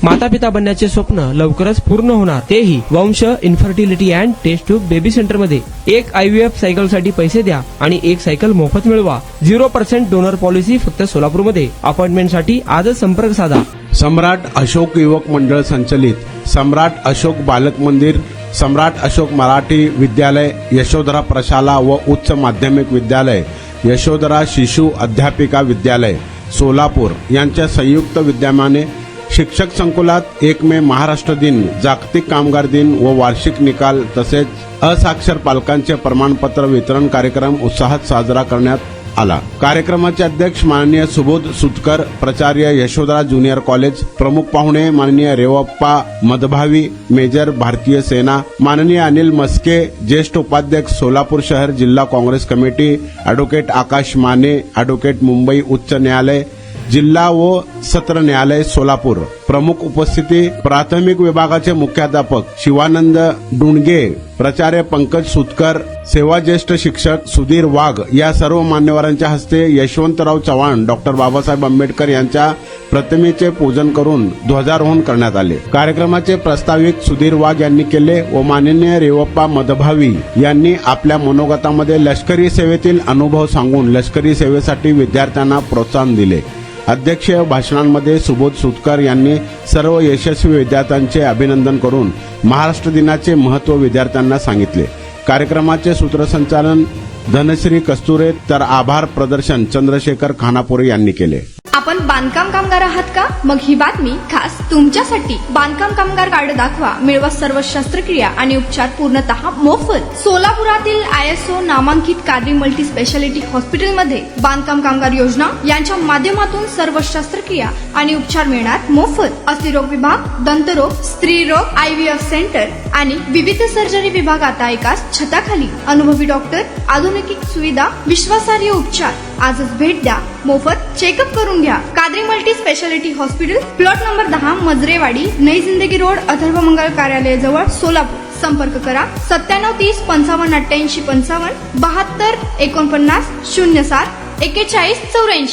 माता पिता बनण्याचे स्वप्न लवकरच पूर्ण होणार, तेही Vansh infertility and test tube baby centre मध्ये. एक IVF सायकल साठी पैसे द्या आणि एक सायकल मोफत मिळवा. 0% डोनर पॉलिसी फक्त सोलापूरमध्ये. अपॉइंटमेंट साठी आजच संपर्क साधा. सम्राट अशोक युवक मंडळ संचलित सम्राट अशोक बालक मंदिर, सम्राट अशोक मराठी विद्यालय, यशोधरा प्रशाला व उच्च माध्यमिक विद्यालय, यशोधरा शिशु अध्यापिका विद्यालय सोलापूर यांच्या संयुक्त विद्यमाने शिक्षक संकुलात 1 मे महाराष्ट्र दिन, जागतिक कामगार दिन व वार्षिक निकाल तसेच असाक्षर पालकांचे प्रमाणपत्र वितरण कार्यक्रम उत्साहात साजरा करण्यात आला. कार्यक्रमाचे अध्यक्ष माननीय सुबोध सुतकर, प्राचार्य यशोधरा ज्युनियर कॉलेज, प्रमुख पाहुणे माननीय रेवप्पा मदभावी, मेजर भारतीय सेना, माननीय अनिल मस्के, ज्येष्ठ उपाध्यक्ष सोलापूर शहर जिल्हा काँग्रेस कमिटी, ॲडव्होकेट आकाश माने, ॲडव्होकेट मुंबई उच्च न्यायालय, जिल्हा व सत्र न्यायालय सोलापूर. प्रमुख उपस्थिती प्राथमिक विभागाचे मुख्याध्यापक शिवानंद डुंडगे, प्राचार्य पंकज सुतकर, सेवा ज्येष्ठ शिक्षक सुधीर वाघ या सर्व मान्यवरांच्या हस्ते यशवंतराव चव्हाण, डॉक्टर बाबासाहेब आंबेडकर यांच्या प्रतिमेचे पूजन करून ध्वजारोहण करण्यात आले. कार्यक्रमाचे प्रास्ताविक सुधीर वाघ यांनी केले व माननीय रेवप्पा मदभावी यांनी आपल्या मनोगतामध्ये लष्करी सेवेतील अनुभव सांगून लष्करी सेवेसाठी विद्यार्थ्यांना प्रोत्साहन दिले. अध्यक्षीय भाषणांमध्ये सुबोध सुतकर यांनी सर्व यशस्वी विद्यार्थ्यांचे अभिनंदन करून महाराष्ट्र दिनाचे महत्त्व विद्यार्थ्यांना सांगितले. कार्यक्रमाचे सूत्रसंचालन धनश्री कस्तुरे तर आभार प्रदर्शन चंद्रशेखर खानापुरे यांनी केले. आपण बांधकाम कामगार आहात का? मग ही बातमी खास तुमच्यासाठी. बांधकाम कामगार कार्ड दाखवा, मिळवा सर्व शस्त्रक्रिया आणि उपचार पूर्णतः मोफत. सोलापुरातील ISO नामांकित कादरी मल्टी स्पेशालिटी हॉस्पिटलमध्ये बांधकाम कामगार योजना यांच्या माध्यमातून सर्व शस्त्रक्रिया आणि उपचार मिळणार मोफत. अस्थिरोग विभाग, दंतरोग, स्त्रीरोग, IVF सेंटर आणि विविध सर्जरी विभाग आता एकाच छताखाली. अनुभवी डॉक्टर, आधुनिक सुविधा, विश्वासार्ह उपचार. आजच भेट द्या, मोफत चेकअप करून घ्या. Qadri multi speciality hospital, plot number 10, Majrewadi, नई जिंदगी रोड, अथर्व मंगल कार्यालय जवळ, सोलापूर. संपर्क करा 97 30 55 88 55 72 49 07 41 84.